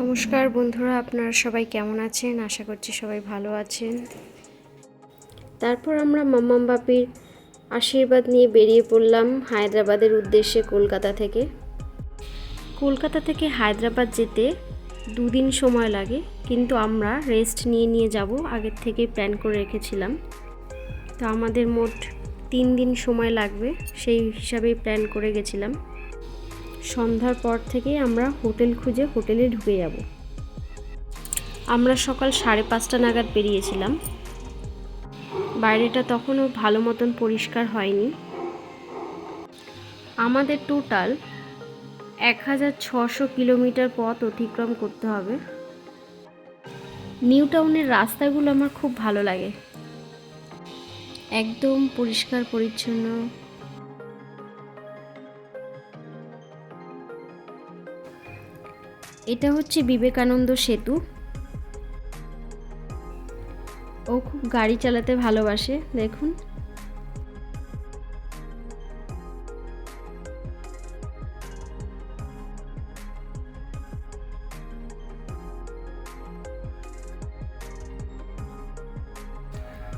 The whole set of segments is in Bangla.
নমস্কার বন্ধুরা, আপনারা সবাই কেমন আছেন? আশা করছি সবাই ভালো আছেন। তারপর আমরা মাম্মাম বাপির আশীর্বাদ নিয়ে বেরিয়ে পড়লাম হায়দ্রাবাদের উদ্দেশ্যে। কলকাতা থেকে হায়দ্রাবাদ যেতে 2 দিন সময় লাগে, কিন্তু আমরা রেস্ট নিয়ে যাব, আগের থেকেই প্ল্যান করে রেখেছিলাম। তো আমাদের মোট 3 দিন সময় লাগবে, সেই হিসাবেই প্ল্যান করে গেছিলাম। সন্ধ্যার পর থেকেই আমরা হোটেল খুঁজে হোটেলে ঢুকে যাব। আমরা সকাল 5:30 নাগাদ বেরিয়েছিলাম। বাইরেটা তখনও ভালো মতন পরিষ্কার হয়নি। আমাদের টোটাল 1600 কিলোমিটার পথ অতিক্রম করতে হবে। নিউ টাউনের রাস্তাগুলো আমার খুব ভালো লাগে, একদম পরিষ্কার পরিচ্ছন্ন। এটা হচ্ছে বিবেকানন্দ সেতু। ও খুব গাড়ি চালাতে ভালোবাসে, দেখুন।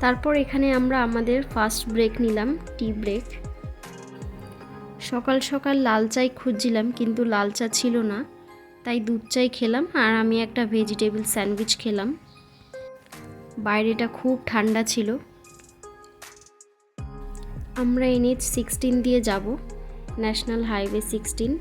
তারপর এখানে আমরা আমাদের ফার্স্ট ব্রেক নিলাম, টি ব্রেক। সকাল সকাল লাল চাই খুঁজছিলাম, কিন্তু লাল চা ছিল না, তাই দুধ চাই খেলাম, আর আমি একটা ভেজিটেবল স্যান্ডউইচ খেলাম। বাইরেটা খুব ঠান্ডা ছিল। আমরা NH 16 দিয়ে যাব, ন্যাশনাল হাইওয়ে 16।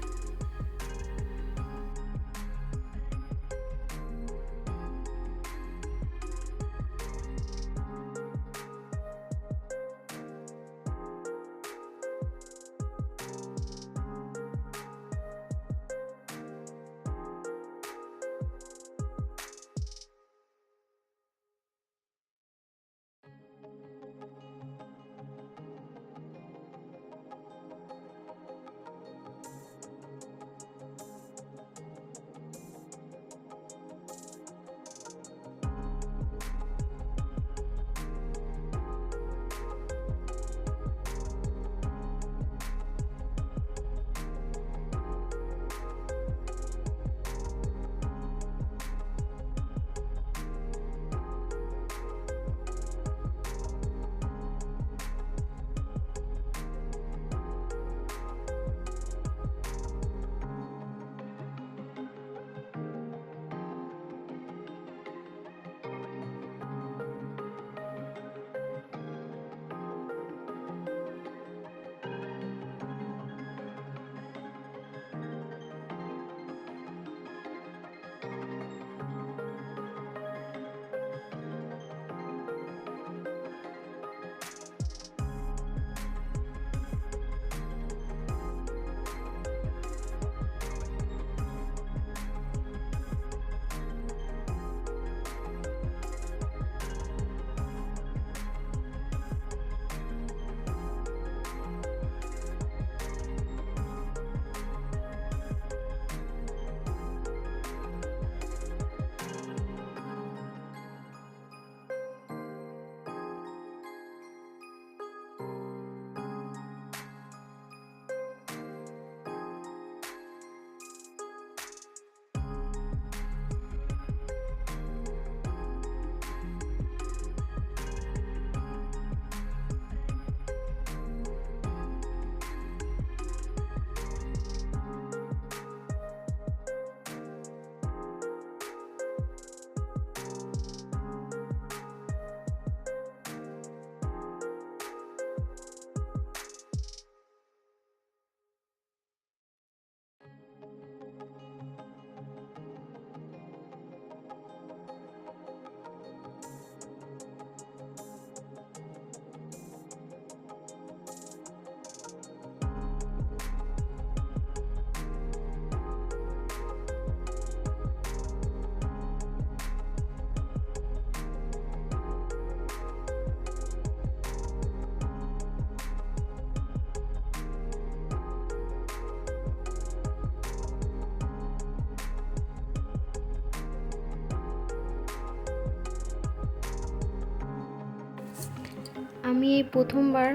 আমি এই প্রথমবার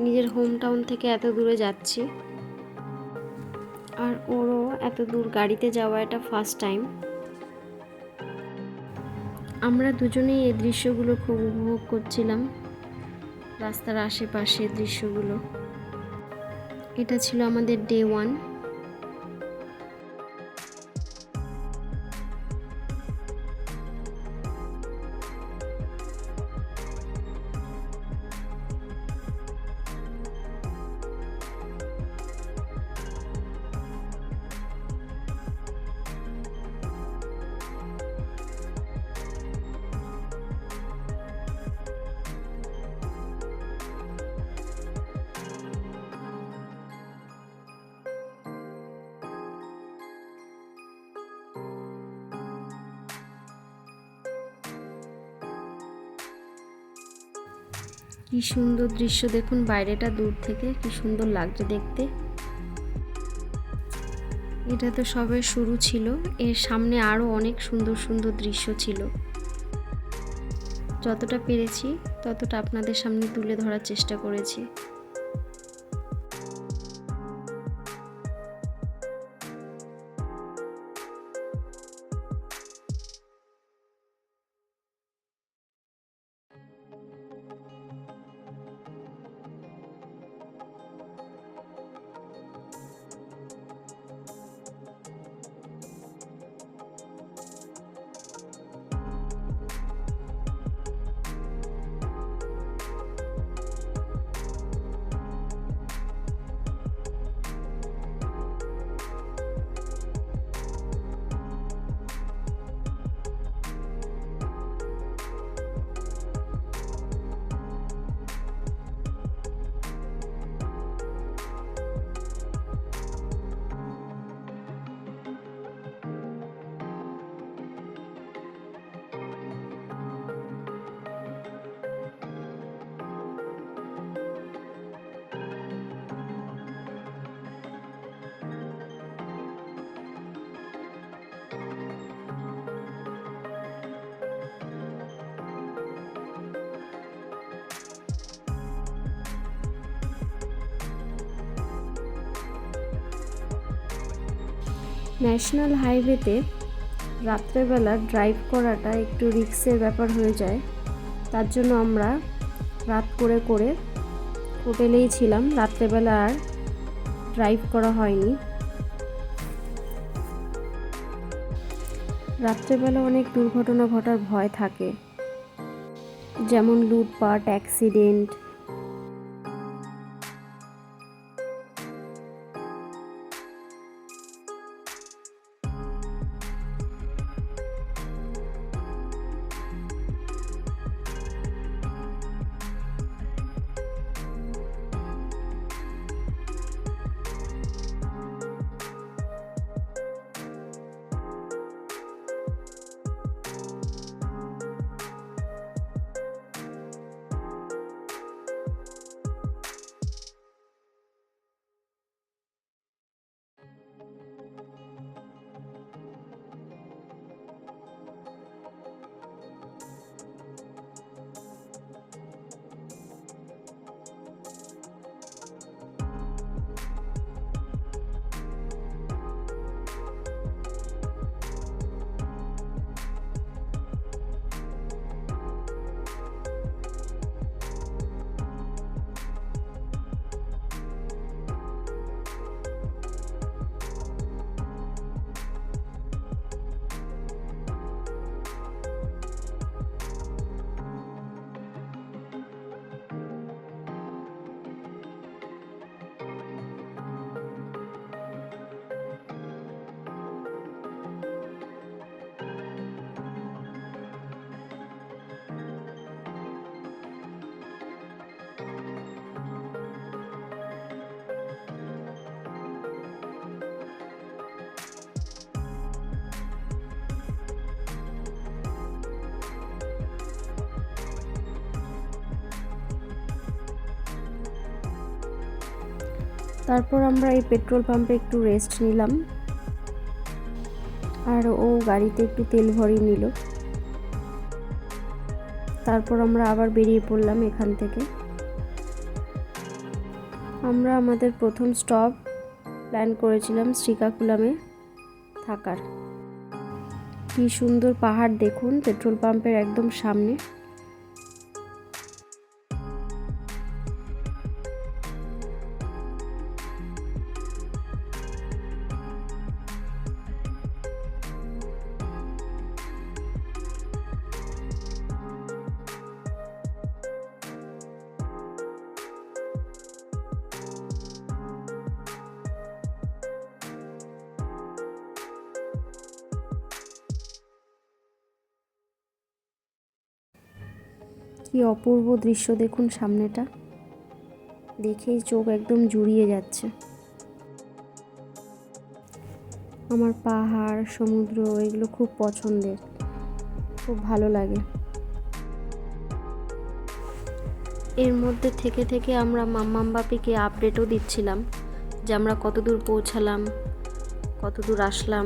নিজের হোম টাউন থেকে এত দূরে যাচ্ছি, আর ওরও এত দূর গাড়িতে যাওয়া এটা ফার্স্ট টাইম। আমরা দুজনেই এই দৃশ্যগুলো খুব উপভোগ করছিলাম, রাস্তার আশেপাশের দৃশ্যগুলো। এটা ছিল আমাদের ডে 1। কি সুন্দর দৃশ্য দেখুন, বাইরেটা দূর থেকে কি সুন্দর লাগছে দেখতে। এটা তো সবে শুরু ছিল, এর সামনে আরও অনেক সুন্দর সুন্দর দৃশ্য ছিল। যতটা পেরেছি ততটা আপনাদের সামনে তুলে ধরার চেষ্টা করেছি। ন্যাশনাল হাইওয়েতে রাত্রেবেলা ড্রাইভ করাটা একটু রিস্কের ব্যাপার হয়ে যায়, তার জন্য আমরা রাত করে করে হোটেলেই ছিলাম। রাত্রেবেলা আর ড্রাইভ করা হয়নি। রাত্রেবেলা অনেক দুর্ঘটনা ঘটার ভয় থাকে, যেমন লুটপাট, অ্যাক্সিডেন্ট। তারপর আমরা এই পেট্রোল পাম্পে একটু রেস্ট নিলাম, আর ও গাড়িতে একটু তেল ভরিয়ে নিল। তারপর আমরা আবার বেরিয়ে পড়লাম এখান থেকে। আমরা আমাদের প্রথম স্টপ প্ল্যান করেছিলাম শ্রীকাকুলামে থাকার। কি সুন্দর পাহাড় দেখুন পেট্রোল পাম্পের একদম সামনে। কি অপূর্ব দৃশ্য দেখুন সামনেটা, দেখেই চোখ একদম জুড়িয়ে যাচ্ছে। আমার পাহাড় সমুদ্র এগুলো খুব পছন্দের, খুব ভালো লাগে। এর মধ্যে থেকে থেকে আমরা মাম্মাম বাপিকে আপডেটও দিচ্ছিলাম যে আমরা কতদূর পৌঁছালাম, কতদূর আসলাম,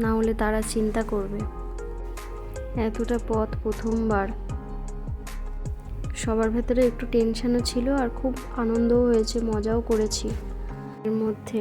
না হলে তারা চিন্তা করবে। এতটা পথ প্রথমবার, সবার ভেতরে একটু টেনশনও ছিল আর খুব আনন্দও হয়েছে, মজাও করেছি এর মধ্যে।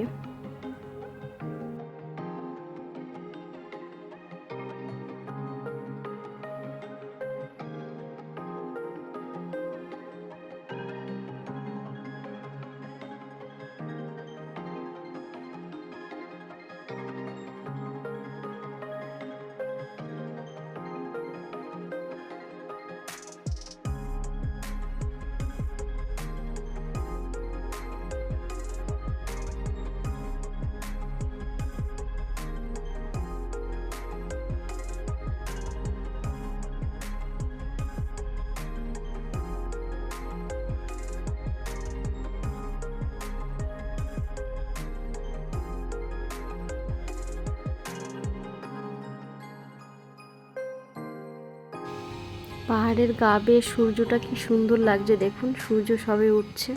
পাহাড়ের গা বেয়ে সূর্যটা কি সুন্দর লাগছে দেখুন, সূর্য সবে উঠছে।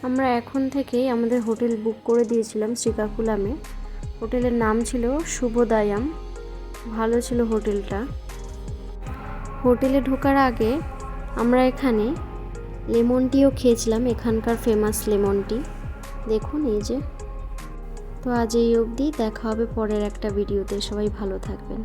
আমরা এখন থেকেই আমাদের হোটেল বুক করে দিয়েছিলাম শ্রীকাকুলামে। হোটেলের নাম ছিল শুভোদয়াম, ভালো ছিল হোটেলটা। হোটেলে ঢোকার আগে আমরা এখানে লেমন টিও খেয়েছিলাম, এখানকার ফেমাস লেমন টি দেখুন এই যে। তো আজ এই অবধি, দেখা হবে পরের একটা ভিডিওতে। সবাই ভালো থাকবেন।